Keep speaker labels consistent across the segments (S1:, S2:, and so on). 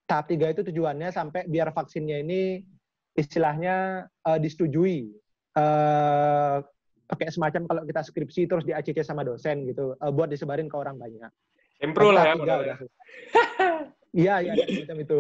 S1: tahap 3 itu tujuannya sampai biar vaksinnya ini istilahnya disetujui. Pakai semacam kalau kita skripsi terus di ACC sama dosen gitu, buat disebarin ke orang banyak.
S2: Sempro lah ya.
S1: Udah. Iya, semacam itu.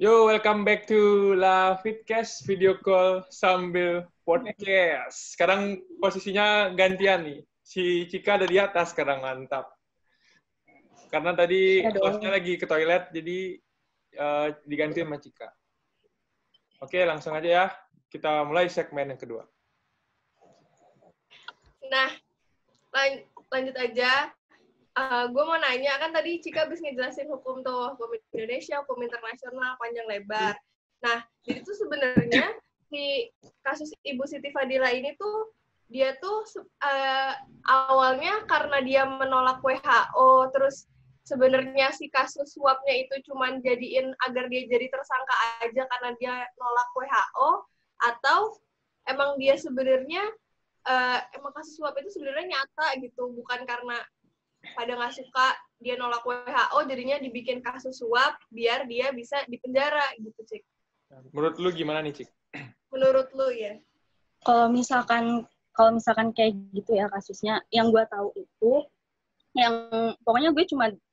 S2: Yo, welcome back to La Fitcast video call sambil podcast. Sekarang posisinya gantian nih. Si Cika ada di atas sekarang, mantap. Karena tadi hostnya lagi ke toilet, jadi diganti sama Cika. Oke, langsung aja ya. Kita mulai segmen yang kedua.
S3: Nah, lanjut aja. Gue mau nanya, kan tadi Cika habis ngejelasin hukum Indonesia, hukum internasional, panjang lebar. Nah, jadi tuh sebenarnya si kasus Ibu Siti Fadila ini tuh, dia tuh awalnya karena dia menolak WHO, terus sebenarnya si kasus suapnya itu cuman jadiin agar dia jadi tersangka aja karena dia nolak WHO, atau emang dia sebenarnya, emang kasus suap itu sebenarnya nyata gitu, bukan karena pada nggak suka dia nolak WHO, jadinya dibikin kasus suap biar dia bisa dipenjara gitu, Cik.
S2: Menurut lu gimana nih, Cik?
S3: Menurut lu ya?
S4: Kalau misalkan kayak gitu ya kasusnya, yang gue tahu itu, yang pokoknya gue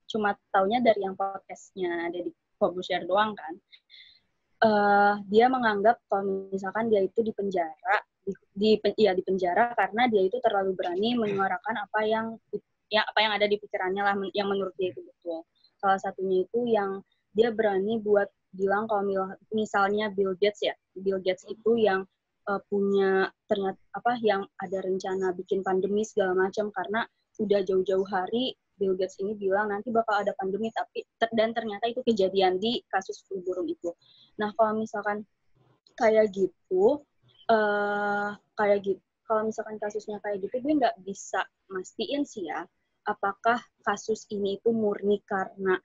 S4: cuma taunya dari yang podcastnya Deddy Corbuzier doang kan. Dia menganggap kalau misalkan dia itu dipenjara karena dia itu terlalu berani menyuarakan apa yang ada di pikirannya lah, yang menurut dia itu betul. Salah satunya itu yang dia berani buat bilang kalau misalnya Bill Gates itu yang punya ternyata yang ada rencana bikin pandemi segala macam, karena udah jauh-jauh hari Bill Gates ini bilang nanti bakal ada pandemi, dan ternyata itu kejadian di kasus flu burung itu. Nah, kalau misalkan kayak gitu, kalau misalkan kasusnya kayak gitu, gue nggak bisa mastiin sih ya, apakah kasus ini itu murni karena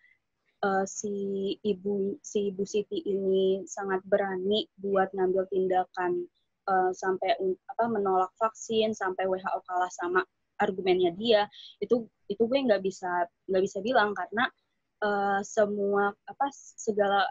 S4: si Ibu Siti ini sangat berani buat ngambil tindakan sampai menolak vaksin, sampai WHO kalah sama argumennya dia. Itu gue nggak bisa bilang, karena segala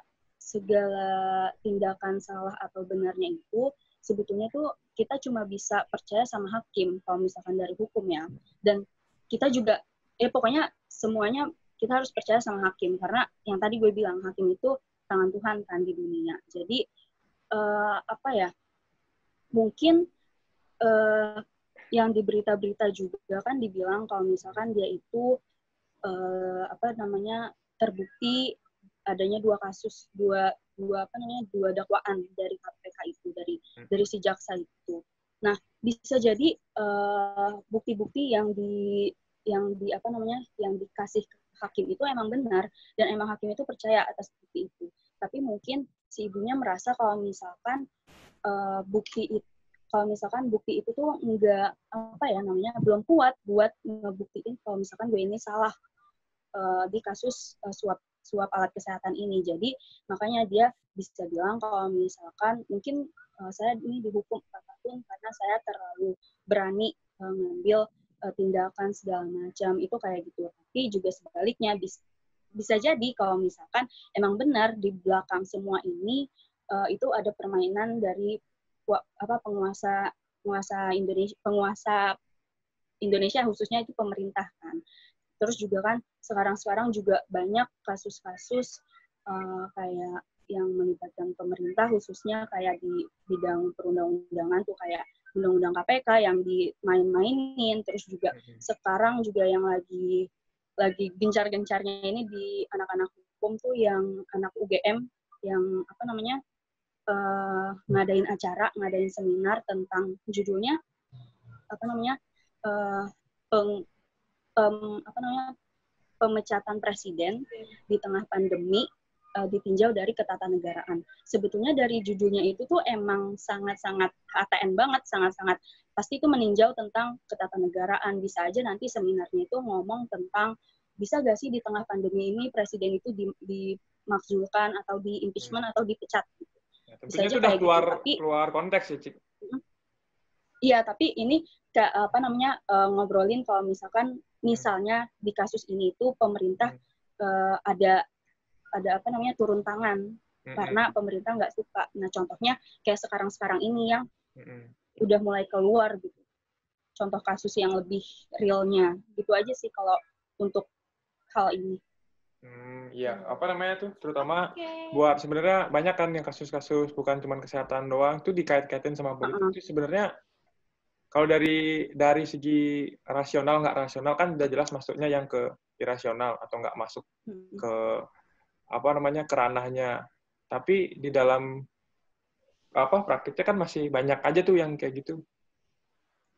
S4: tindakan salah atau benarnya itu sebetulnya tuh kita cuma bisa percaya sama hakim kalau misalkan dari hukum ya. Dan kita juga, pokoknya semuanya kita harus percaya sama hakim, karena yang tadi gue bilang, hakim itu tangan Tuhan kan di dunia. Jadi, mungkin yang di berita-berita juga kan dibilang kalau misalkan dia itu, terbukti adanya dua dakwaan dari KPK itu, dari si jaksa itu. Nah, bisa jadi bukti-bukti yang dikasih hakim itu emang benar, dan emang hakim itu percaya atas bukti itu. Tapi mungkin si ibunya merasa kalau misalkan bukti itu tuh belum kuat buat ngebuktiin kalau misalkan gue ini salah di kasus suap alat kesehatan ini. Jadi makanya dia bisa bilang kalau misalkan mungkin saya ini dihukum 4 tahun karena saya terlalu berani ngambil tindakan segala macam, itu kayak gitu. Tapi juga sebaliknya bisa jadi kalau misalkan emang benar di belakang semua ini itu ada permainan dari penguasa Indonesia, khususnya itu pemerintah kan. Terus juga kan sekarang juga banyak kasus-kasus kayak yang melibatkan pemerintah, khususnya kayak di bidang perundang-undangan tuh, kayak undang-undang KPK yang dimain-mainin. Terus juga sekarang juga yang lagi gencar-gencarnya ini di anak-anak hukum tuh, yang anak UGM yang ngadain seminar tentang, judulnya pemecatan presiden di tengah pandemi, ditinjau dari ketatanegaraan. Sebetulnya dari judulnya itu tuh emang sangat-sangat HTN banget, sangat-sangat pasti itu meninjau tentang ketatanegaraan. Bisa aja nanti seminarnya itu ngomong tentang bisa gak sih di tengah pandemi ini presiden itu dimakzulkan atau di impeachment atau dipecat gitu.
S2: Ya, tentunya itu udah keluar konteks ya, Cik.
S4: Iya, tapi ini ngobrolin kalau misalnya di kasus ini itu pemerintah ada turun tangan karena pemerintah nggak suka. Nah, contohnya kayak sekarang ini yang udah mulai keluar gitu. Contoh kasus yang lebih realnya. Gitu aja sih kalau untuk hal ini.
S2: Iya, terutama buat sebenarnya banyak kan yang kasus-kasus bukan cuma kesehatan doang itu dikait-kaitin sama politik. Itu sebenarnya kalau dari segi rasional nggak rasional kan udah jelas masuknya yang ke irasional atau nggak masuk ke ke ranahnya. Tapi di dalam praktiknya kan masih banyak aja tuh yang kayak gitu.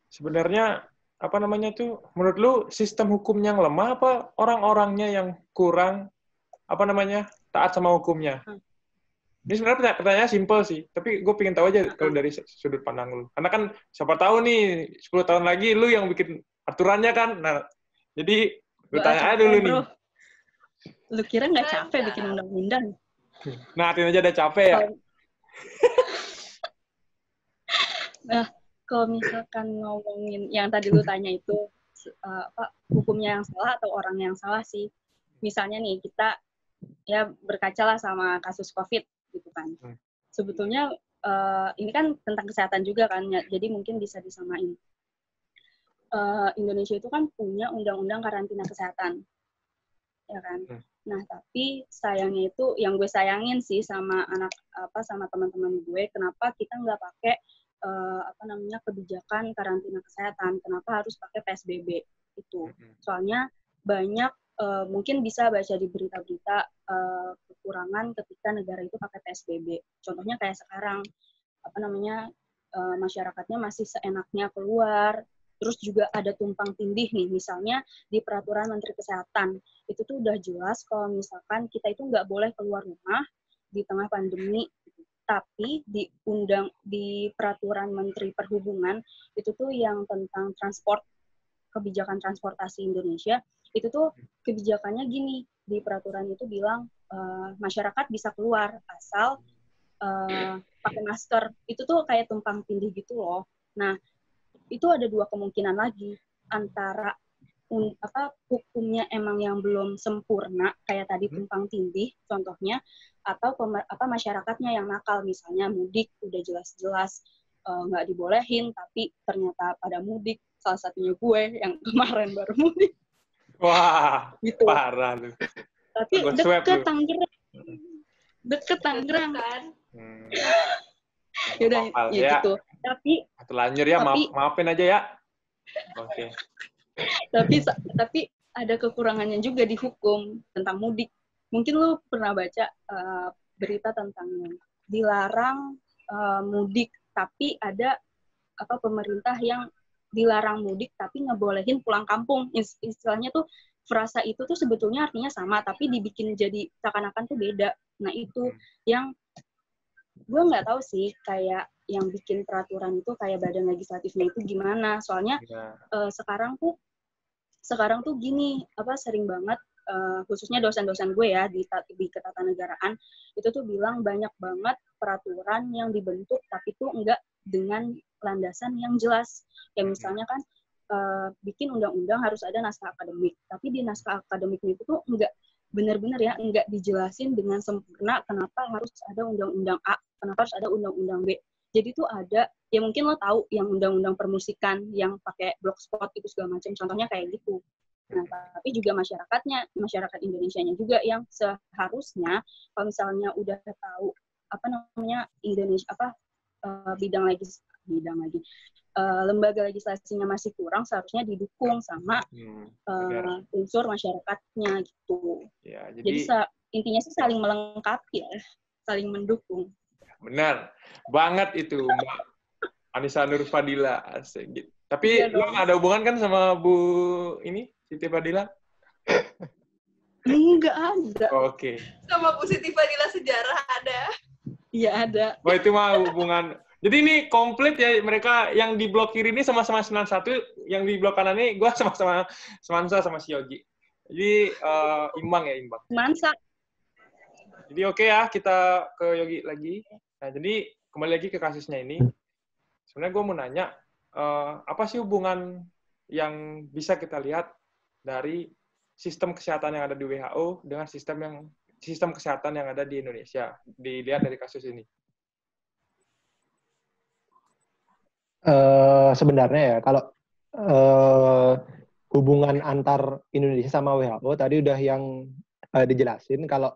S2: Sebenarnya menurut lu sistem hukumnya yang lemah apa orang-orangnya yang kurang taat sama hukumnya? Ini sebenarnya pertanyaannya simpel sih, tapi gue pengen tahu aja kalau dari sudut pandang lu. Karena kan siapa tahu nih 10 tahun lagi lu yang bikin aturannya kan. Nah, jadi gue tanya aja dulu nih.
S4: Lu kira nggak capek bikin undang-undang?
S2: Nah, artinya aja udah capek ya.
S4: Nah, kalau misalkan ngomongin yang tadi lu tanya itu hukumnya yang salah atau orang yang salah sih. Misalnya nih kita ya berkacalah sama kasus COVID gitu kan. Sebetulnya ini kan tentang kesehatan juga kan, jadi mungkin bisa disamain. Indonesia itu kan punya undang-undang karantina kesehatan, ya kan. Nah tapi sayangnya itu yang gue sayangin sih sama sama teman-teman gue, kenapa kita nggak pakai kebijakan karantina kesehatan, kenapa harus pakai PSBB itu. Soalnya banyak mungkin bisa baca di berita-berita kekurangan ketika negara itu pakai PSBB. Contohnya kayak sekarang masyarakatnya masih seenaknya keluar, terus juga ada tumpang tindih nih, misalnya di peraturan Menteri Kesehatan itu tuh udah jelas kalau misalkan kita itu nggak boleh keluar rumah di tengah pandemi, tapi di peraturan Menteri Perhubungan itu tuh yang tentang kebijakan transportasi Indonesia itu tuh kebijakannya gini, di peraturan itu bilang masyarakat bisa keluar asal pakai masker. Itu tuh kayak tumpang tindih gitu loh. Nah, itu ada dua kemungkinan lagi, antara hukumnya emang yang belum sempurna kayak tadi tumpang tindih contohnya, atau masyarakatnya yang nakal, misalnya mudik udah jelas-jelas nggak dibolehin tapi ternyata pada mudik, salah satunya gue yang kemarin baru mudik.
S2: Wah,
S4: gitu.
S2: Parah lu.
S4: Tapi deket Tangerang kan. Yaudah, ya gitu. Tapi
S2: terlanjur ya, maafin aja ya. Oke.
S4: Tapi ada kekurangannya juga di hukum tentang mudik. Mungkin lu pernah baca berita tentang dilarang mudik, tapi ada pemerintah yang dilarang mudik tapi ngebolehin pulang kampung. Istilahnya tuh frasa itu tuh sebetulnya artinya sama tapi dibikin jadi seakan-akan tuh beda. Nah itu yang gue nggak tahu sih, kayak yang bikin peraturan itu kayak badan legislatifnya itu gimana. Soalnya sekarang tuh gini, sering banget khususnya dosen-dosen gue ya di ketatanegaraan itu tuh bilang banyak banget peraturan yang dibentuk tapi tuh enggak dengan landasan yang jelas. Kayak misalnya kan bikin undang-undang harus ada naskah akademik, tapi di naskah akademiknya itu tuh enggak benar-benar ya, enggak dijelasin dengan sempurna kenapa harus ada undang-undang A, kenapa harus ada undang-undang B. Jadi tuh ada, ya mungkin lo tahu yang undang-undang permusikan yang pakai blogspot itu segala macam, contohnya kayak gitu. Nah, tapi juga masyarakat Indonesianya juga yang seharusnya kalau misalnya udah tahu Indonesia lembaga legislasinya masih kurang, seharusnya didukung sama unsur masyarakatnya gitu.
S2: Ya,
S4: jadi intinya sih saling melengkapi ya, saling mendukung.
S2: Benar banget itu Mbak Anissa Nur Fadila. Asik. Tapi lu nggak ada hubungan kan sama Bu ini Siti Fadila?
S4: Enggak ada.
S2: Oke.
S3: Sama Bu Siti Fadila sejarah ada.
S4: Iya ada.
S2: Wah, itu mah hubungan. Jadi ini komplit ya, mereka yang di blok kiri ini sama-sama 91, yang di blok kanan ini gue sama-sama Semansa sama si Yogi. Jadi imbang ya, imbang.
S4: Mansa.
S2: Jadi oke ya, kita ke Yogi lagi. Nah, jadi kembali lagi ke kasusnya ini. Sebenarnya gue mau nanya, apa sih hubungan yang bisa kita lihat dari sistem kesehatan yang ada di WHO dengan sistem kesehatan yang ada di Indonesia, dilihat dari kasus ini?
S1: Sebenarnya ya, kalau hubungan antar Indonesia sama WHO tadi udah yang dijelasin, kalau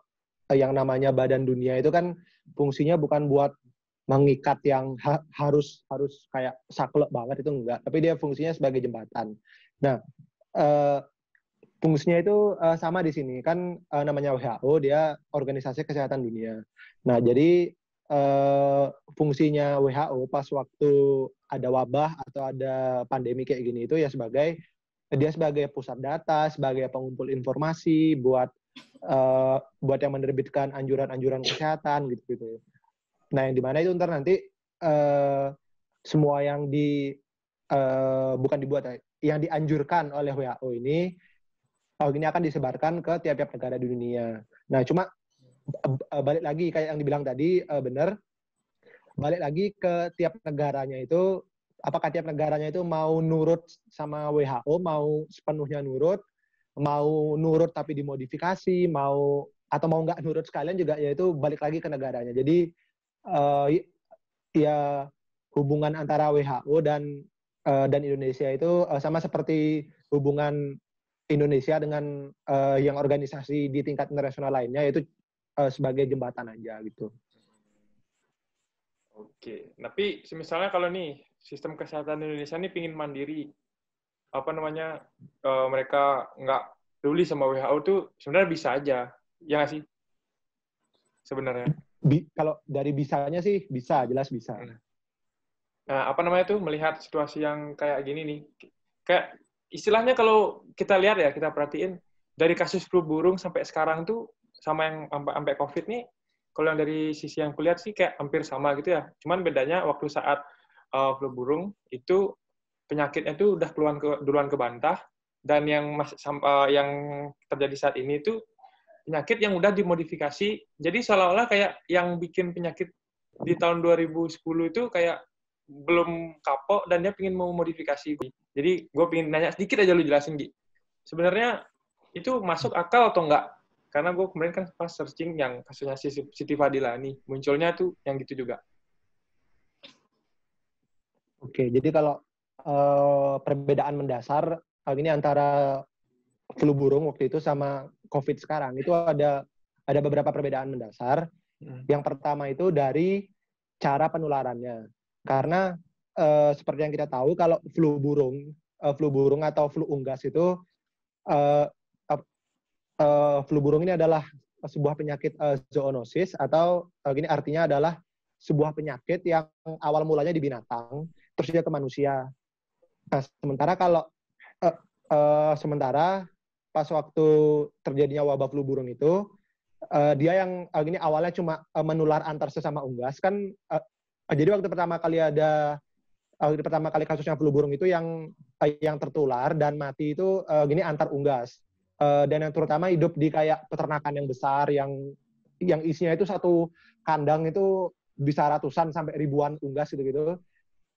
S1: yang namanya Badan Dunia itu kan fungsinya bukan buat mengikat yang harus kayak saklek banget, itu enggak, tapi dia fungsinya sebagai jembatan. Nah, fungsinya itu sama di sini kan, namanya WHO, dia Organisasi Kesehatan Dunia. Nah, jadi fungsinya WHO pas waktu ada wabah atau ada pandemi kayak gini itu ya dia sebagai pusat data, sebagai pengumpul informasi buat yang menerbitkan anjuran-anjuran kesehatan gitu. Nah, yang dimana itu ntar nanti semua yang yang dianjurkan oleh WHO ini akan disebarkan ke tiap-tiap negara di dunia. Nah, cuma balik lagi kayak yang dibilang tadi, benar. Balik lagi ke tiap negaranya itu, apakah tiap negaranya itu mau nurut sama WHO, mau sepenuhnya nurut, mau nurut tapi dimodifikasi, atau mau nggak nurut sekalian juga, yaitu balik lagi ke negaranya. Jadi ya hubungan antara WHO dan Indonesia itu sama seperti hubungan Indonesia dengan yang organisasi di tingkat internasional lainnya, yaitu sebagai jembatan aja gitu.
S2: Oke, tapi misalnya kalau nih sistem kesehatan Indonesia ini pingin mandiri, mereka nggak peduli sama WHO tuh sebenarnya bisa aja, ya nggak sih? Sebenarnya.
S1: Kalau dari bisanya sih bisa, jelas bisa.
S2: Nah, melihat situasi yang kayak gini nih, kayak istilahnya kalau kita lihat ya, kita perhatiin dari kasus flu burung sampai sekarang tuh sama yang sampai COVID nih, kalau yang dari sisi yang kulihat sih kayak hampir sama gitu ya. Cuman bedanya waktu saat flu burung itu penyakitnya tuh udah duluan ke Bantah, dan yang terjadi saat ini tuh penyakit yang udah dimodifikasi. Jadi seolah-olah kayak yang bikin penyakit di tahun 2010 itu kayak belum kapok dan dia pengen mau modifikasi. Jadi gue pengen nanya sedikit aja, lu jelasin, Gi. Sebenarnya itu masuk akal atau enggak? Karena gue kemarin kan pas searching yang kasusnya Siti Fadila nih, munculnya tuh yang gitu juga.
S1: Oke, jadi kalau perbedaan mendasar ini antara flu burung waktu itu sama COVID sekarang, itu ada beberapa perbedaan mendasar. Yang pertama itu dari cara penularannya. Karena seperti yang kita tahu, kalau flu burung atau flu unggas itu, flu burung ini adalah sebuah penyakit zoonosis, atau gini artinya adalah sebuah penyakit yang awal mulanya di binatang, terus dia ke manusia. Nah, sementara pas waktu terjadinya wabah flu burung itu, dia yang gini awalnya cuma menular antar sesama unggas kan. Jadi waktu pertama kali kasusnya flu burung itu yang tertular dan mati itu gini antar unggas. Dan yang terutama hidup di kayak peternakan yang besar yang isinya itu satu kandang itu bisa ratusan sampai ribuan unggas gitu.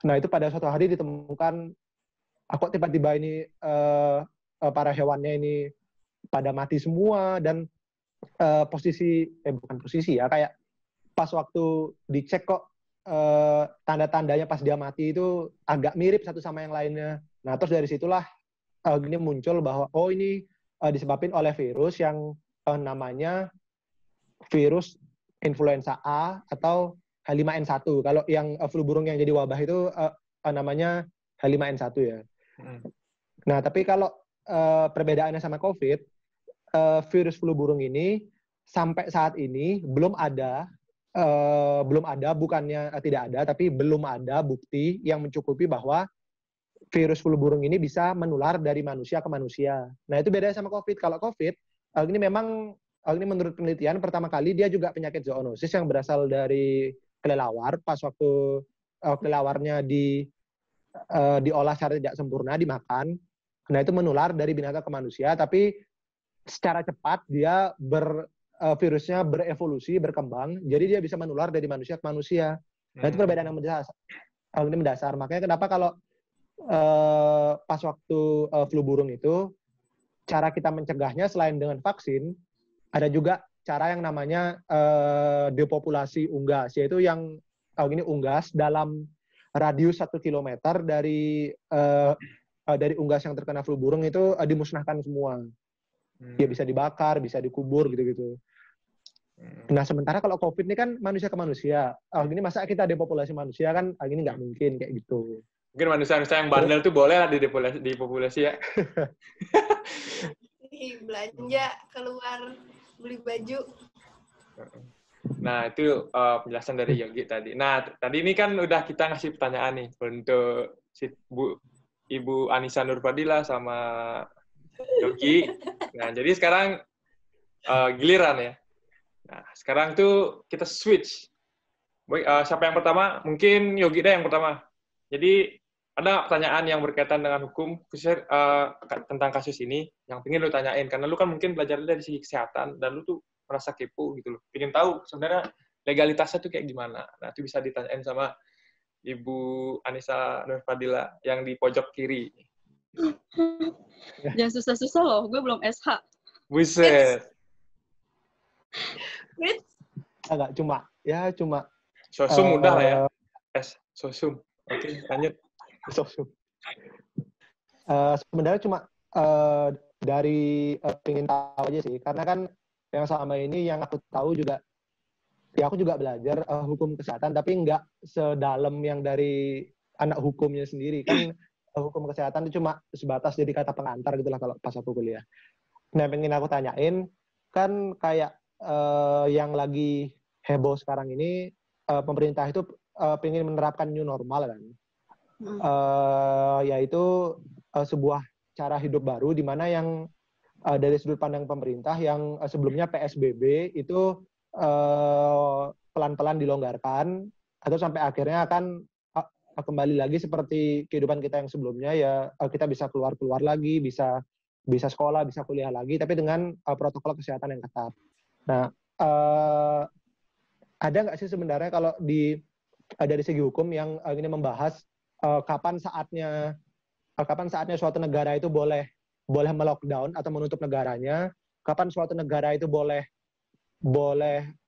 S1: Nah, itu pada suatu hari ditemukan kok tiba-tiba ini para hewannya ini pada mati semua, dan bukan posisi ya, kayak pas waktu dicek kok tanda-tandanya pas dia mati itu agak mirip satu sama yang lainnya. Nah, terus dari situlah gini muncul bahwa ini disebabkan oleh virus yang namanya virus influenza A atau H5N1. Kalau yang flu burung yang jadi wabah itu namanya H5N1 ya. Nah, tapi kalau perbedaannya sama COVID, virus flu burung ini sampai saat ini belum ada, bukannya tidak ada, tapi belum ada bukti yang mencukupi bahwa virus flu burung ini bisa menular dari manusia ke manusia. Nah, itu beda sama COVID. Kalau COVID, ini memang ini menurut penelitian pertama kali dia juga penyakit zoonosis yang berasal dari kelelawar pas waktu kelelawarnya diolah secara tidak sempurna, dimakan. Nah, itu menular dari binatang ke manusia, tapi secara cepat dia virusnya berevolusi, berkembang, jadi dia bisa menular dari manusia ke manusia. Nah, itu perbedaan yang mendasar. Makanya kenapa kalau pas waktu flu burung itu, cara kita mencegahnya selain dengan vaksin, ada juga cara yang namanya depopulasi unggas, yaitu yang unggas dalam radius 1 kilometer dari unggas yang terkena flu burung itu dimusnahkan semua. Dia bisa dibakar, bisa dikubur gitu-gitu. Nah, sementara kalau COVID ini kan manusia ke manusia. Gini masa kita depopulasi manusia kan, gini nggak mungkin kayak gitu.
S2: Mungkin manusia-manusia yang bandel tuh boleh lah dipopulasi ya.
S3: Belanja, keluar, beli baju.
S2: Nah, itu penjelasan dari Yogi tadi. Nah, tadi ini kan udah kita ngasih pertanyaan nih untuk Ibu Anissa Nurfadila sama Yogi. Nah, jadi sekarang giliran ya. Nah, sekarang tuh kita switch. Siapa yang pertama? Mungkin Yogi deh yang pertama. Jadi, ada pertanyaan yang berkaitan dengan hukum, khususnya tentang kasus ini, yang pengen lu tanyain. Karena lu kan mungkin belajar dari segi kesehatan, dan lu tuh merasa kepo gitu loh. Pengen tahu sebenarnya legalitasnya tuh kayak gimana. Nah, itu bisa ditanyain sama Ibu Anissa Nurfadila yang di pojok kiri.
S4: Jangan susah-susah loh, gue belum SH.
S2: Buset.
S1: Agak cuma.
S2: Sosum udah lah ya. Sosum. Oke, lanjut.
S1: Sosum. Sebenarnya cuma dari pengen tahu aja sih, karena kan yang selama ini yang aku tahu juga, ya aku juga belajar hukum kesehatan, tapi nggak sedalam yang dari anak hukumnya sendiri. Kan hukum kesehatan itu cuma sebatas jadi kata pengantar gitulah kalau pas aku kuliah. Nah, pengen aku tanyain, kan kayak yang lagi heboh sekarang ini, pemerintah itu pengen menerapkan new normal kan. Yaitu sebuah cara hidup baru di mana yang dari sudut pandang pemerintah yang sebelumnya PSBB itu pelan-pelan dilonggarkan atau sampai akhirnya akan kembali lagi seperti kehidupan kita yang sebelumnya, ya kita bisa keluar lagi, bisa sekolah, bisa kuliah lagi, tapi dengan protokol kesehatan yang ketat. Nah, ada nggak sih sebenarnya kalau dari segi hukum yang ini membahas kapan saatnya suatu negara itu boleh melockdown atau menutup negaranya, kapan suatu negara itu boleh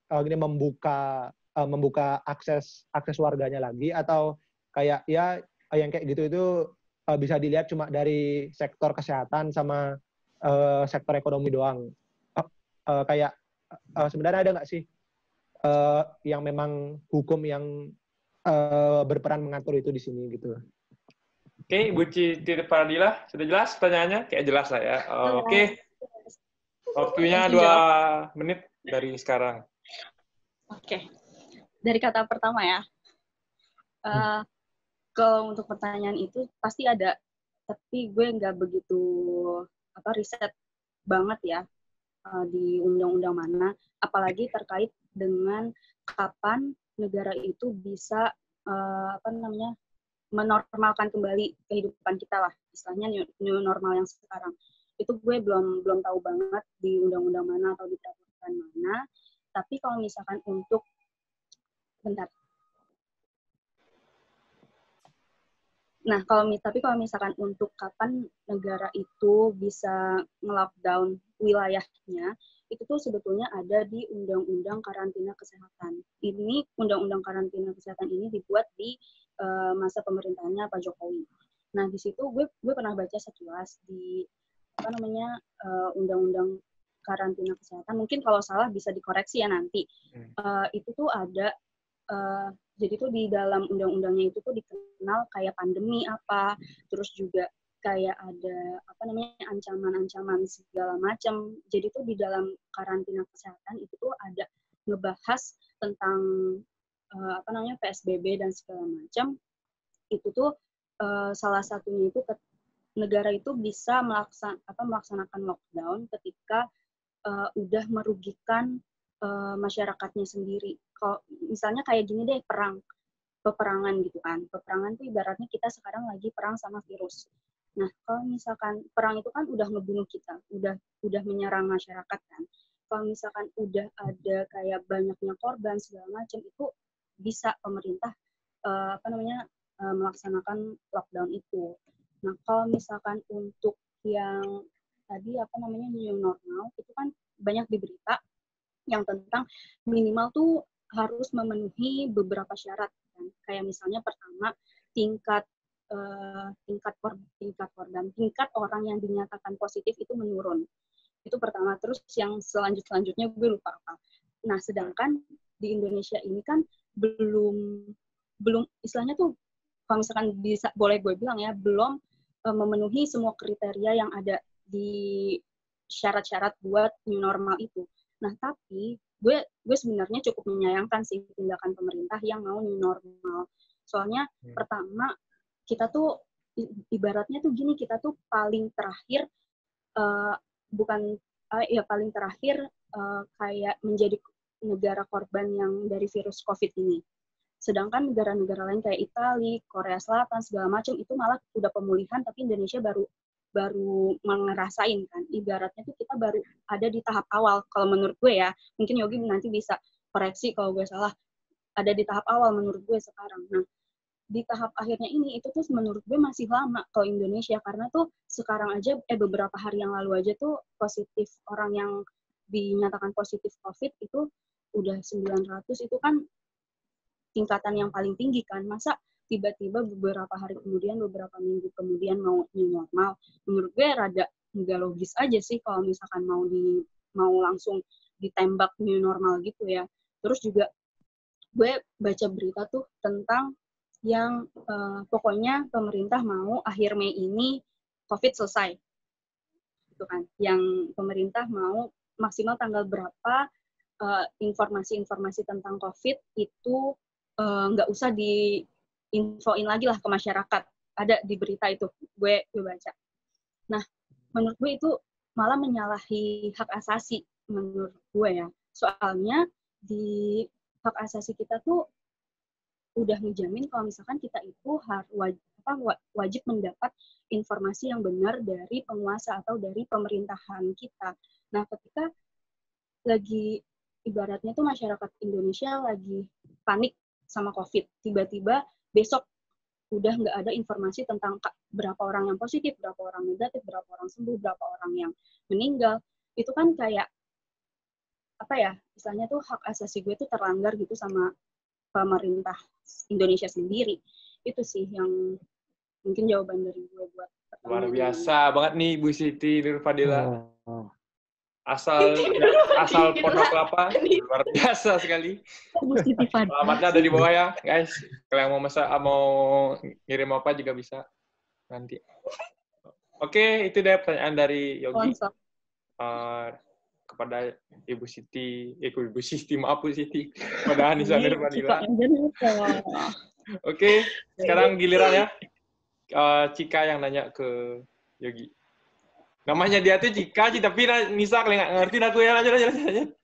S1: ini membuka akses warganya lagi, atau kayak ya yang kayak gitu itu bisa dilihat cuma dari sektor kesehatan sama sektor ekonomi doang. Kayak sebenarnya ada nggak sih yang memang hukum yang berperan mengatur itu di sini gitu?
S2: Oke, Ibu Citi Fadila, sudah jelas pertanyaannya? Kayak jelas lah ya. Oke. Waktunya 2 menit dari sekarang.
S4: Oke. Dari kata pertama ya. Kalau untuk pertanyaan itu pasti ada, tapi gue nggak begitu riset banget ya di undang-undang mana, apalagi terkait dengan kapan negara itu bisa menormalkan kembali kehidupan kita lah, istilahnya new normal yang sekarang. Itu gue belum tahu banget di undang-undang mana atau di peraturan mana. Tapi kalau misalkan untuk tapi kalau misalkan untuk kapan negara itu bisa nge-lockdown wilayahnya, itu tuh sebetulnya ada di Undang-Undang Karantina Kesehatan. Ini Undang-Undang Karantina Kesehatan ini dibuat di masa pemerintahannya Pak Jokowi. Nah, di situ gue pernah baca sekilas di Undang-Undang Karantina Kesehatan. Mungkin kalau salah bisa dikoreksi ya nanti. Itu tuh ada jadi tuh di dalam undang-undangnya itu tuh dikenal kayak pandemi apa, terus juga kayak ada ancaman-ancaman segala macam. Jadi tuh di dalam karantina kesehatan itu tuh ada ngebahas tentang PSBB dan segala macam. Itu tuh salah satunya itu negara itu bisa melaksanakan lockdown ketika udah merugikan masyarakatnya sendiri. Kalau misalnya kayak gini deh, peperangan gitu kan. Peperangan tuh ibaratnya kita sekarang lagi perang sama virus. Nah, kalau misalkan perang itu kan udah ngebunuh kita, udah menyerang masyarakat kan. Kalau misalkan udah ada kayak banyaknya korban segala macam, itu bisa pemerintah melaksanakan lockdown itu. Nah, kalau misalkan untuk yang tadi new normal, itu kan banyak di berita yang tentang minimal tuh harus memenuhi beberapa syarat kan. Kayak misalnya pertama tingkat orang yang dinyatakan positif itu menurun. Itu pertama. Terus yang selanjutnya gue lupa apa. Nah, sedangkan di Indonesia ini kan belum istilahnya tuh kalau misalkan bisa boleh gue bilang ya, belum memenuhi semua kriteria yang ada di syarat-syarat buat new normal itu. Nah, tapi gue sebenarnya cukup menyayangkan sih tindakan pemerintah yang mau new normal. Soalnya pertama, kita tuh ibaratnya tuh gini, kita tuh paling terakhir paling terakhir kayak menjadi negara korban yang dari virus COVID ini. Sedangkan negara-negara lain kayak Italia, Korea Selatan segala macam itu malah udah pemulihan, tapi Indonesia baru ngerasain kan. Ibaratnya tuh kita baru ada di tahap awal. Kalau menurut gue ya, mungkin Yogi nanti bisa koreksi kalau gue salah. Ada di tahap awal menurut gue sekarang. Nah, di tahap akhirnya ini itu tuh menurut gue masih lama kalau Indonesia, karena tuh sekarang aja beberapa hari yang lalu aja tuh positif orang yang dinyatakan positif COVID itu udah 900, itu kan tingkatan yang paling tinggi kan. Masa tiba-tiba beberapa hari kemudian, beberapa minggu kemudian mau new normal? Menurut gue rada nggak logis aja sih kalau misalkan mau langsung ditembak new normal gitu ya. Terus juga gue baca berita tuh tentang yang pokoknya pemerintah mau akhir Mei ini COVID selesai. Itu kan. Yang pemerintah mau maksimal tanggal berapa informasi-informasi tentang COVID itu nggak usah diinfoin lagi lah ke masyarakat. Ada di berita itu, gue baca. Nah, menurut gue itu malah menyalahi hak asasi menurut gue ya. Soalnya di hak asasi kita tuh udah menjamin kalau misalkan kita itu wajib mendapat informasi yang benar dari penguasa atau dari pemerintahan kita. Nah, ketika lagi ibaratnya tuh masyarakat Indonesia lagi panik sama COVID, tiba-tiba besok udah nggak ada informasi tentang berapa orang yang positif, berapa orang negatif, berapa orang sembuh, berapa orang yang meninggal. Itu kan kayak istilahnya tuh hak asasi gue tuh terlanggar gitu sama pemerintah Indonesia sendiri. Itu sih yang mungkin jawaban dari gue buat pertanyaan.
S2: Luar biasa banget nih Bu Siti Nurfadila. Asal Pondok Kelapa, luar biasa sekali. Alamatnya ada di bawah ya, guys. Kalau yang mau ngirim apa juga bisa nanti. Oke, itu deh pertanyaan dari Yogi kepada Ibu Siti, maaf Bu Siti, kepada Anissa Nurfadila. Oke, sekarang giliran ya. Cika yang nanya ke Yogi. Namanya dia tuh Cika, tapi Nisa kalian nggak ngerti aku ya. Lanjut.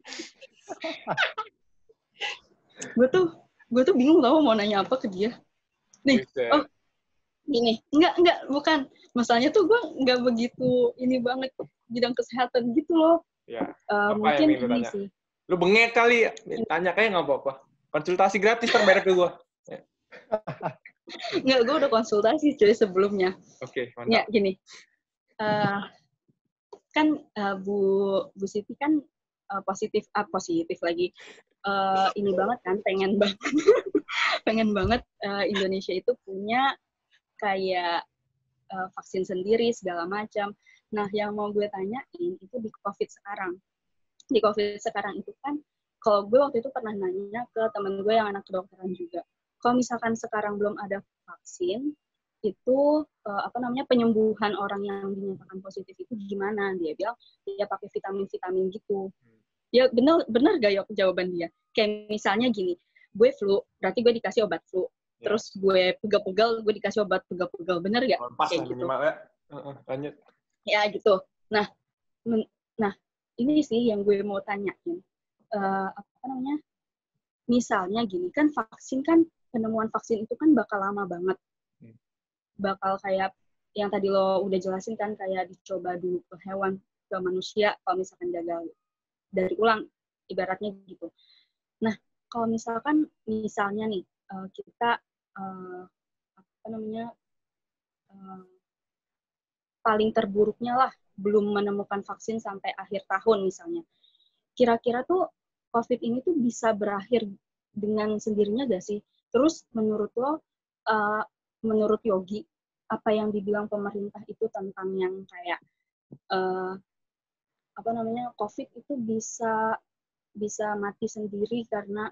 S4: Gue tuh bingung tau mau nanya apa ke dia. Nih, gini, enggak, bukan. Masalahnya tuh gue nggak begitu ini banget bidang kesehatan gitu loh.
S2: Ya,
S4: mungkin ini tanya? Sih.
S2: Lu bengek kali, tanya kayak nggak apa-apa. Konsultasi gratis terbayar ke gue.
S4: Nggak, gue udah konsultasi cuy sebelumnya.
S2: Oke, mantap.
S4: Ya, gini. Kan Bu Siti kan positif lagi. Ini banget kan, pengen banget Indonesia itu punya kayak vaksin sendiri segala macam. Nah, yang mau gue tanyain itu di COVID sekarang. Di COVID sekarang itu kan, kalau gue waktu itu pernah nanya ke temen gue yang anak kedokteran juga. Kalau misalkan sekarang belum ada vaksin, itu penyembuhan orang yang dinyatakan positif itu gimana? Dia bilang dia pakai vitamin gitu. Ya benar gak ya jawaban dia? Kayak misalnya gini, gue flu, berarti gue dikasih obat flu. Ya. Terus gue pegal-pegal, gue dikasih obat pegal-pegal. Benar gak?
S2: Pas
S4: kayak
S2: gitu. Minimal ya. Lanjut.
S4: Ya gitu. Nah, ini sih yang gue mau tanyain. Apa namanya? Misalnya gini, kan vaksin kan, penemuan vaksin itu kan bakal lama banget. Bakal kayak yang tadi lo udah jelasin kan, kayak dicoba dulu ke hewan, ke manusia, kalau misalkan gagal dari ulang, ibaratnya gitu. Nah, kalau misalnya nih, kita apa namanya, paling terburuknya lah, belum menemukan vaksin sampai akhir tahun misalnya. Kira-kira tuh COVID ini tuh bisa berakhir dengan sendirinya gak sih? Terus menurut lo, menurut Yogi, apa yang dibilang pemerintah itu tentang yang kayak apa namanya, COVID itu bisa mati sendiri karena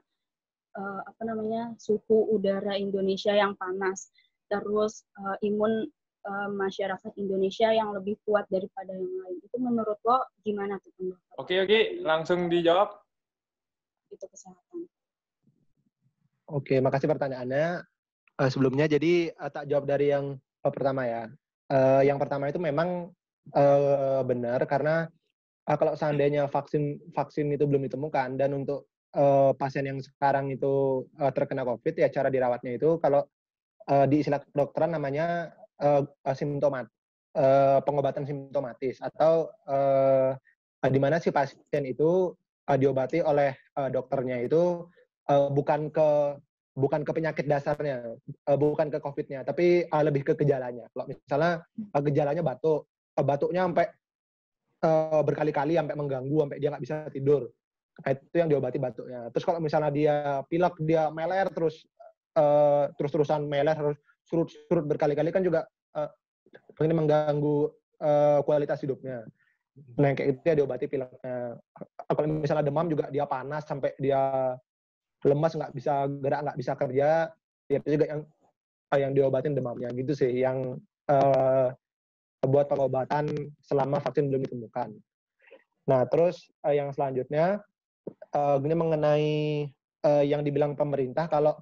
S4: apa namanya, suhu udara Indonesia yang panas, terus imun masyarakat Indonesia yang lebih kuat daripada yang lain. Itu menurut lo gimana tuh pendapat?
S2: Oke, langsung dijawab.
S4: Itu kesehatan.
S1: Oke, makasih pertanyaannya. Sebelumnya, jadi tak jawab dari yang pertama ya. Yang pertama itu memang benar, karena kalau seandainya vaksin itu belum ditemukan, dan untuk pasien yang sekarang itu terkena COVID, ya cara dirawatnya itu kalau di istilah kedokteran namanya pengobatan simptomatis, atau di mana si pasien itu diobati oleh dokternya itu bukan ke penyakit dasarnya, bukan ke COVID-nya, tapi lebih ke gejalanya. Kalau misalnya gejalanya batuknya sampai berkali-kali, sampai mengganggu, sampai dia nggak bisa tidur, itu yang diobati batuknya. Terus kalau misalnya dia pilek, dia meler terus-terusan meler, harus surut berkali-kali, kan juga ini mengganggu kualitas hidupnya. Nah, yang kayak itu ya diobati pileknya. Kalau misalnya demam juga, dia panas sampai dia lemas, nggak bisa gerak, nggak bisa kerja, ya itu juga yang diobatin demamnya, gitu sih yang buat pengobatan selama vaksin belum ditemukan. Nah, terus yang selanjutnya gini, mengenai yang dibilang pemerintah, kalau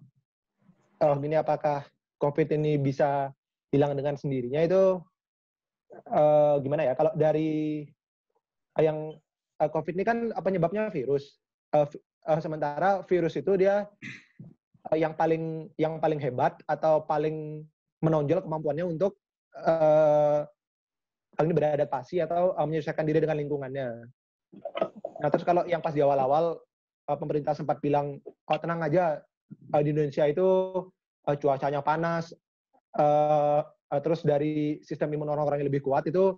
S1: gini, apakah COVID ini bisa hilang dengan sendirinya, itu gimana ya? Kalau dari yang COVID ini kan penyebabnya virus. Sementara virus itu dia yang paling hebat atau paling menonjol kemampuannya untuk ini beradaptasi atau menyesuaikan diri dengan lingkungannya. Nah, terus kalau yang pas di awal-awal pemerintah sempat bilang, tenang aja, di Indonesia itu cuacanya panas, terus dari sistem imun orang-orang yang lebih kuat, itu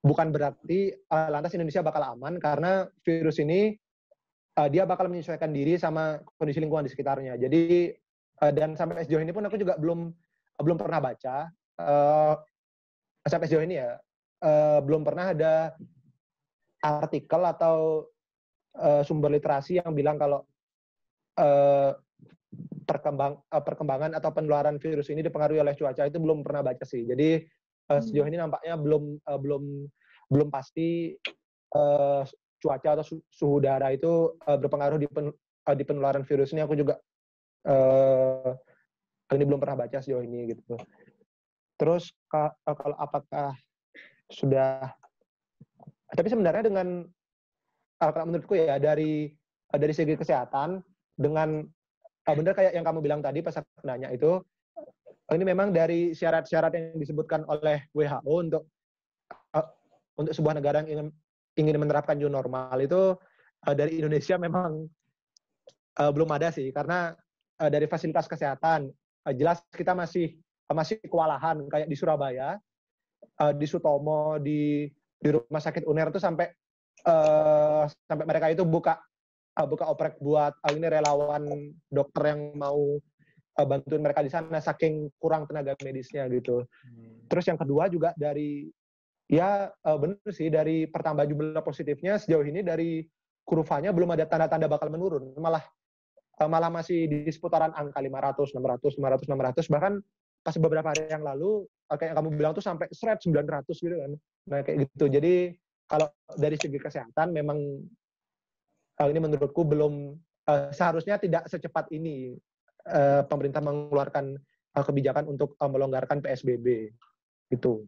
S1: bukan berarti lantas Indonesia bakal aman, karena virus ini dia bakal menyesuaikan diri sama kondisi lingkungan di sekitarnya. Jadi dan sampai sejauh ini pun aku juga belum pernah baca, sampai sejauh ini ya belum pernah ada artikel atau sumber literasi yang bilang kalau perkembangan atau penularan virus ini dipengaruhi oleh cuaca. Itu belum pernah baca sih. Jadi sejauh ini nampaknya belum pasti cuaca atau suhu udara itu berpengaruh di penularan virus ini. Aku juga ini belum pernah baca sejauh ini gitu. Terus kalau apakah sudah, tapi sebenarnya dengan kalau menurutku ya, dari segi kesehatan, dengan benar kayak yang kamu bilang tadi pas aku nanya itu, ini memang dari syarat-syarat yang disebutkan oleh WHO untuk sebuah negara yang ingin menerapkan new normal itu, dari Indonesia memang belum ada sih, karena dari fasilitas kesehatan jelas kita masih kewalahan. Kayak di Surabaya, di Sutomo, di rumah sakit UNER itu sampai mereka itu buka oprek buat ini relawan dokter yang mau bantuin mereka di sana, saking kurang tenaga medisnya gitu. Terus yang kedua juga dari benar sih, dari pertambahan jumlah positifnya sejauh ini dari kurvanya belum ada tanda-tanda bakal menurun, malah masih di seputaran angka 500, 600, 500, 600, bahkan pas beberapa hari yang lalu kayak yang kamu bilang tuh sampai 900 gitu kan. Nah, kayak gitu. Jadi kalau dari segi kesehatan memang ini menurutku belum, seharusnya tidak secepat ini pemerintah mengeluarkan kebijakan untuk melonggarkan PSBB gitu.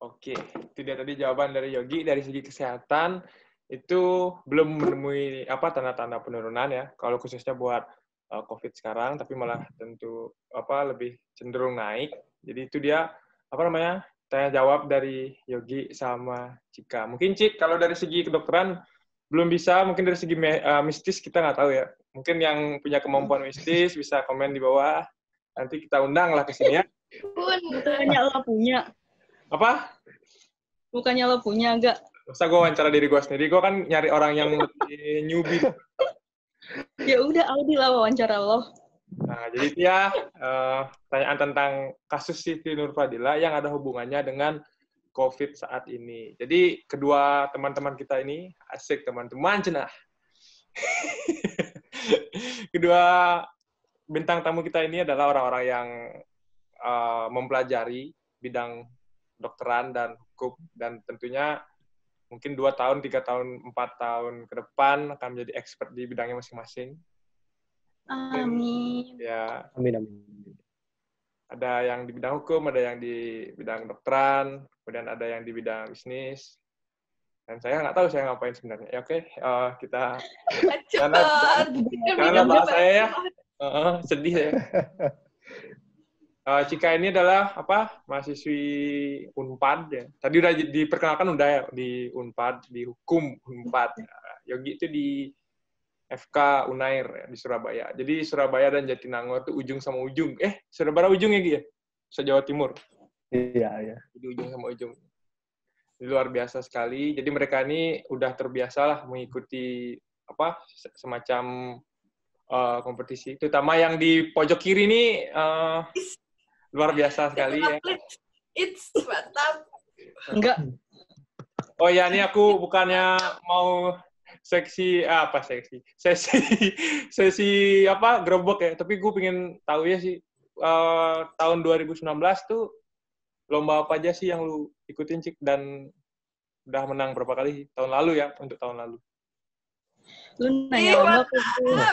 S2: Oke, itu dia tadi jawaban dari Yogi dari segi kesehatan. itu belum menemui tanda-tanda penurunan ya, kalau khususnya buat COVID sekarang, tapi malah tentu lebih cenderung naik. Jadi itu dia tanya jawab dari Yogi sama Cika. Mungkin Cik, kalau dari segi kedokteran belum bisa, mungkin dari segi mistis kita nggak tahu ya. Mungkin yang punya kemampuan mistis bisa komen di bawah. Nanti kita undang lah ke sini ya.
S4: Bukannya lo punya?
S2: Apa?
S4: Bukannya lo punya enggak?
S2: Masa gue wawancara diri gue sendiri, gue kan nyari orang yang lebih newbie.
S4: Ya udah, Audi lah wawancara lo.
S2: Nah, jadi itu ya pertanyaan tentang kasus Siti Nurfadila yang ada hubungannya dengan COVID saat ini. Jadi kedua teman-teman kita ini, asik teman-teman cenah. Kedua bintang tamu kita ini adalah orang-orang yang mempelajari bidang kedokteran dan hukum, dan tentunya mungkin 2 tahun, 3 tahun, 4 tahun ke depan akan menjadi expert di bidangnya masing-masing.
S4: Amin.
S2: Ya.
S1: Amin.
S2: Ada yang di bidang hukum, ada yang di bidang kedokteran, kemudian ada yang di bidang bisnis. Dan saya nggak tahu saya ngapain sebenarnya. Ya oke, kita karena bahas saya ya. Sedih ya. Cika ini adalah mahasiswi Unpad ya. Tadi udah diperkenalkan udah ya di Unpad, di hukum Unpad. Yogi itu di FK Unair ya, di Surabaya. Jadi Surabaya dan Jatinangor itu ujung sama ujung. Surabaya ujung ya Gi ya? Se-Jawa Timur.
S1: Iya.
S2: Jadi ujung sama ujung. Ini luar biasa sekali. Jadi mereka ini udah terbiasa lah mengikuti semacam kompetisi. Terutama yang di pojok kiri ini luar biasa sekali ya.
S3: It's mantap.
S4: Enggak.
S2: Oh ya, ini aku bukannya mau sesi gerobak ya, tapi gue pengen tahu ya sih tahun 2019 tuh lomba apa aja sih yang lu ikutin Cik, dan udah menang berapa kali tahun lalu ya, untuk tahun lalu.
S4: Lu nanya lomba ke gue.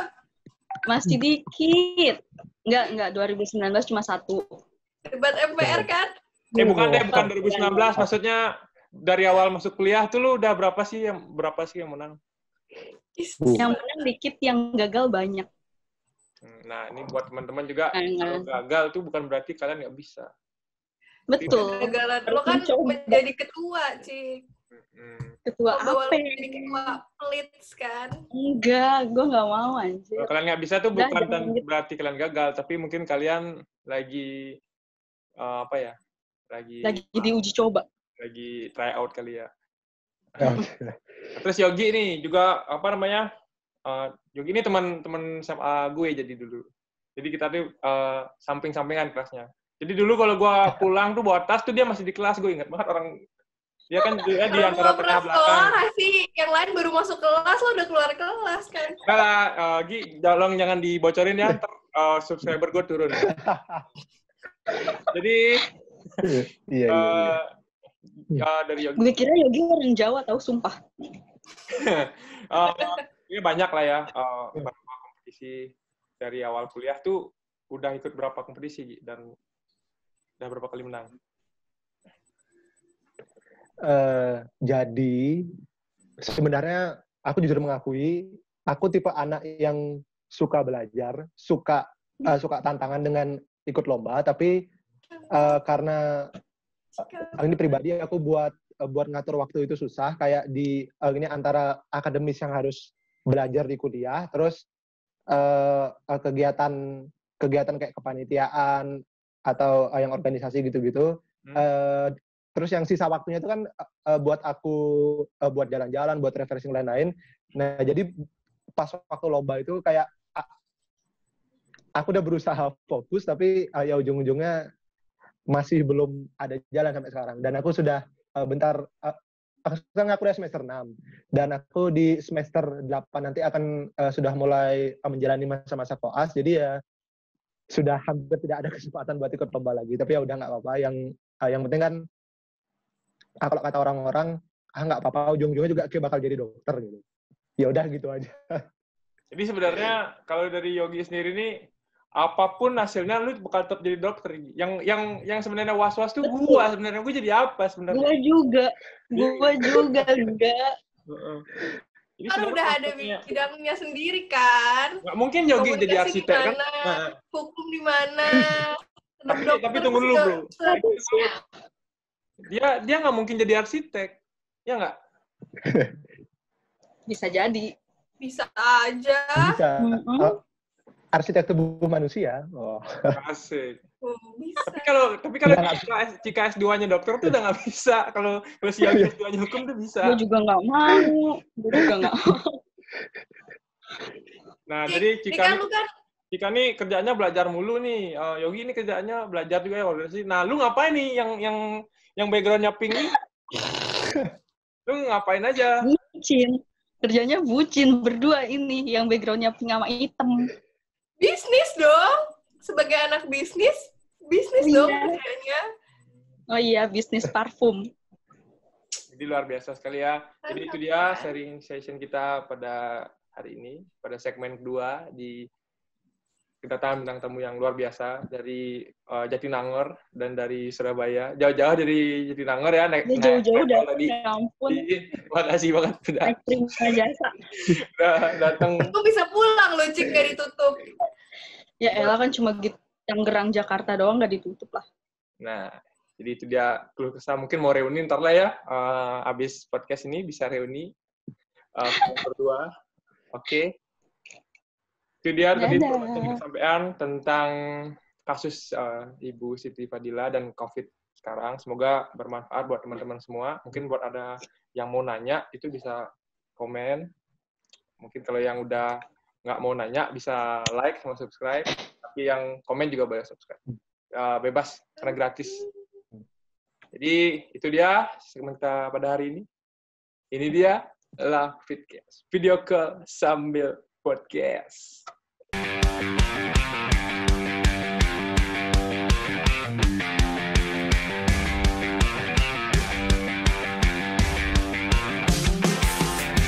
S4: Masih dikit. Enggak 2019 cuma 1.
S3: Debat MPR kan?
S2: Bukan 2019, maksudnya dari awal masuk kuliah tuh lu udah berapa sih yang menang?
S4: Yang menang dikit, yang gagal banyak.
S2: Nah, ini buat teman-teman juga, kalau gagal tuh bukan berarti kalian nggak bisa.
S4: Betul.
S3: Gagalan lo kan menjadi ketua, Cik.
S4: Ketua apa?
S3: Jadi ketua pelits kan?
S4: Enggak, gue nggak mau anjir.
S2: Kalau kalian nggak bisa tuh bukan berarti kalian gagal, tapi mungkin kalian lagi lagi
S4: diuji coba.
S2: Lagi try out kali ya. Terus Yogi nih juga Yogi ini teman-teman SMA gue jadi dulu. Jadi kita tuh samping-sampingan kelasnya. Jadi dulu kalau gue pulang tuh bawa tas tuh dia masih di kelas, gue ingat banget dia kan dia di antara tengah belakang.
S3: Sih, yang lain baru masuk kelas lo udah keluar kelas kan?
S2: Enggak lah, Gi, jangan dibocorin ya, ntar subscriber gue turun. Jadi
S1: iya.
S2: Dari Yogi.
S4: Gue kira Yogi orang Jawa tahu, sumpah.
S2: Ini banyak lah ya kompetisi dari awal kuliah tuh udah ikut berapa kompetisi dan udah berapa kali menang?
S1: Jadi sebenarnya aku jujur mengakui aku tipe anak yang suka belajar, suka tantangan dengan ikut lomba, tapi karena ini pribadi aku buat ngatur waktu itu susah, kayak di ini antara akademis yang harus belajar di kuliah, terus kegiatan kayak kepanitiaan atau yang organisasi gitu-gitu. Terus yang sisa waktunya itu kan buat aku buat jalan-jalan, buat refreshing lain-lain. Nah, jadi pas waktu lomba itu kayak aku udah berusaha fokus, tapi ya ujung-ujungnya masih belum ada jalan sampai sekarang. Dan aku sudah sekarang aku udah semester 6. Dan aku di semester 8 nanti akan sudah mulai menjalani masa-masa koas. Jadi ya sudah hampir tidak ada kesempatan buat ikut lomba lagi. Tapi ya udah nggak apa-apa. Yang penting kan kalau kata orang-orang, nggak apa-apa, ujung-ujungnya juga bakal jadi dokter gitu. Ya udah gitu aja.
S2: Jadi sebenarnya kalau dari Yogi sendiri nih, apapun hasilnya lu bakal tetap jadi dokter. Yang sebenarnya was-was tuh gua sebenarnya, gue jadi apa sebenarnya?
S4: Gua juga enggak.
S2: Jadi
S3: Kan udah ada bidangnya sendiri kan.
S2: Nggak mungkin Yogi jadi
S3: Komunikasi
S2: arsitek kan?
S3: dimana, hukum di mana.
S2: Tapi tunggu dulu bro. Dia nggak mungkin jadi arsitek, ya nggak?
S4: Bisa jadi.
S3: Bisa aja.
S1: Bisa. Arsitek tubuh manusia. Oh.
S2: Asik.
S3: Bisa.
S2: Tapi kalau jika S2-nya dokter tuh udah nggak bisa. Kalau si Yogi S2-nya hukum tuh bisa.
S4: Gue juga nggak mau.
S2: Nah, jadi Cika nih kerjaannya belajar mulu nih. Yogi ini kerjaannya belajar juga ya organisasi. Nah, lu ngapain nih yang background-nya pink nih? Lu ngapain aja?
S4: Bucin. Kerjanya bucin berdua ini yang background-nya pink sama hitam.
S3: Bisnis dong. Sebagai anak bisnis dong kerjanya.
S4: Oh iya, bisnis parfum.
S2: Jadi luar biasa sekali ya. Jadi itu dia sharing session kita pada hari ini, pada segmen kedua di kedatangan bintang tamu yang luar biasa dari Jatinangor dan dari Surabaya. Jauh-jauh dari Jatinangor ya.
S4: Jauh-jauh dah.
S2: Tadi.
S4: Ya ampun.
S2: Terima kasih banget sudah.
S4: Terima jasa.
S2: Udah datang.
S3: Aku bisa pulang loh, Cik, nggak ditutup.
S4: Ya elah kan cuma gitu. Tangerang Jakarta doang nggak ditutup lah.
S2: Nah, jadi itu dia keluh kesah. Mungkin mau reuni ntar lah ya. Abis podcast ini bisa reuni berdua. Oke. Itu dia tadi informasi yang disampaikan tentang kasus Ibu Siti Fadila dan COVID sekarang. Semoga bermanfaat buat teman-teman semua. Mungkin buat ada yang mau nanya, itu bisa komen. Mungkin kalau yang udah nggak mau nanya, bisa like sama subscribe. Tapi yang komen juga boleh subscribe. Bebas, karena gratis. Jadi, itu dia segmen kita pada hari ini. Ini dia, LaFitCast. Video call sambil podcast.